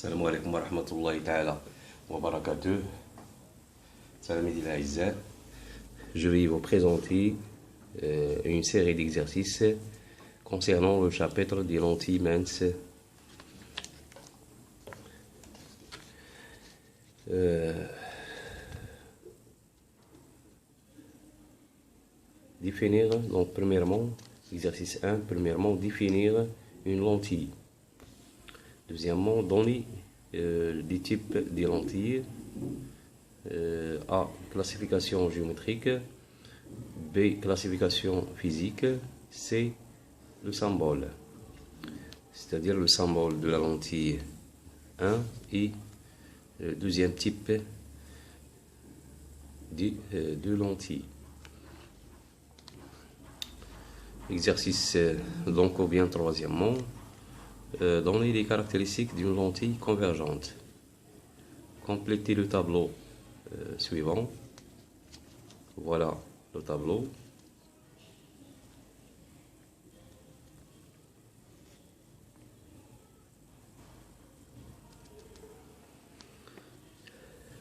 السلام عليكم ورحمة الله تعالى وبركاته. تلاميذي الأعزاء, je vais vous présenter une série d'exercices concernant le chapitre des lentilles minces. Définir, donc premièrement, exercice 1, premièrement, définir une lentille. Deuxièmement, donner des types de lentilles. A, classification géométrique. B, classification physique. C, le symbole. C'est-à-dire le symbole de la lentille 1 et le deuxième type de lentille. Exercice donc ou bien troisièmement, donner les caractéristiques d'une lentille convergente. Complétez le tableau suivant. Voilà le tableau.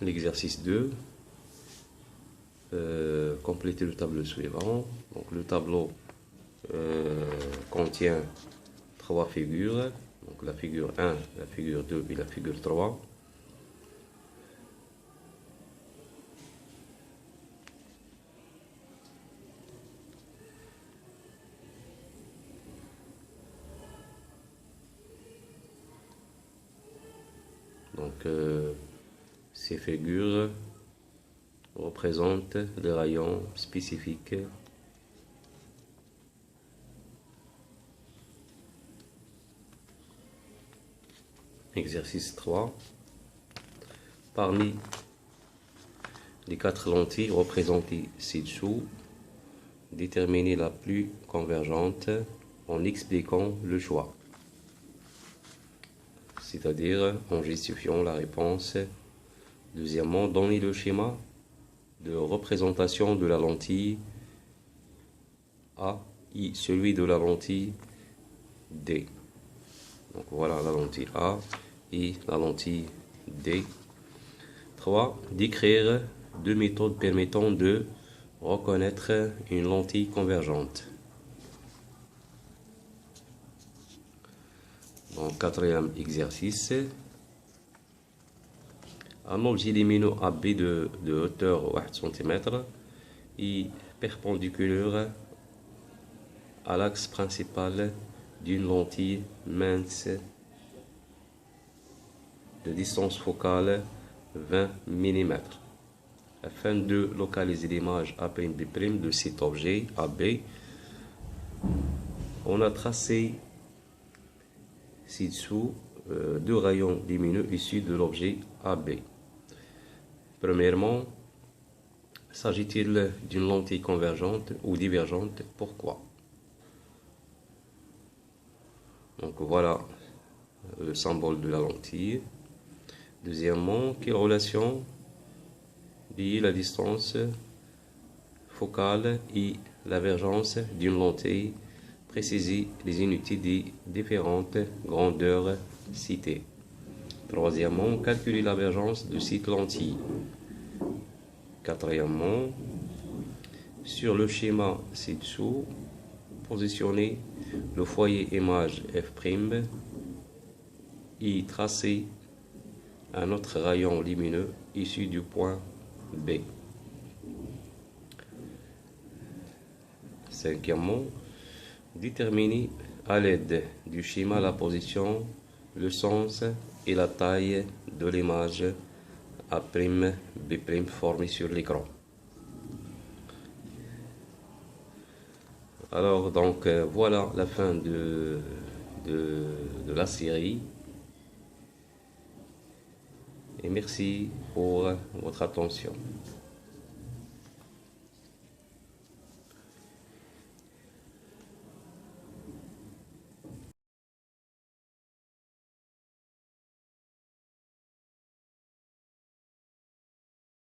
L'exercice 2. Complétez le tableau suivant. Donc le tableau contient 3 figures, donc la figure 1, la figure 2 et la figure 3. Donc ces figures représentent des rayons spécifiques . Exercice 3. Parmi les 4 lentilles représentées ci-dessous, déterminez la plus convergente en expliquant le choix, c'est-à-dire en justifiant la réponse. Deuxièmement, donnez le schéma de représentation de la lentille A et celui de la lentille D. Donc voilà la lentille A et la lentille D. 3. Décrire 2 méthodes permettant de reconnaître une lentille convergente. Donc quatrième exercice. Un objet lumineux AB de hauteur 1 cm est perpendiculaire à l'axe principal d'une lentille mince de distance focale 20 mm. Afin de localiser l'image A'B' de cet objet AB, on a tracé ci-dessous 2 rayons lumineux issus de l'objet AB. Premièrement, s'agit-il d'une lentille convergente ou divergente? Pourquoi? Donc voilà le symbole de la lentille. Deuxièmement, quelle relation lie la distance focale et la divergence d'une lentille? Précisez les unités des différentes grandeurs citées. Troisièmement, calculer la divergence de cette lentille. Quatrièmement, sur le schéma ci-dessous, positionnez le foyer image F' et tracez un autre rayon lumineux issu du point B. Cinquièmement, déterminez à l'aide du schéma la position, le sens et la taille de l'image A'B' formée sur l'écran. Alors donc voilà la fin de la série et merci pour votre attention.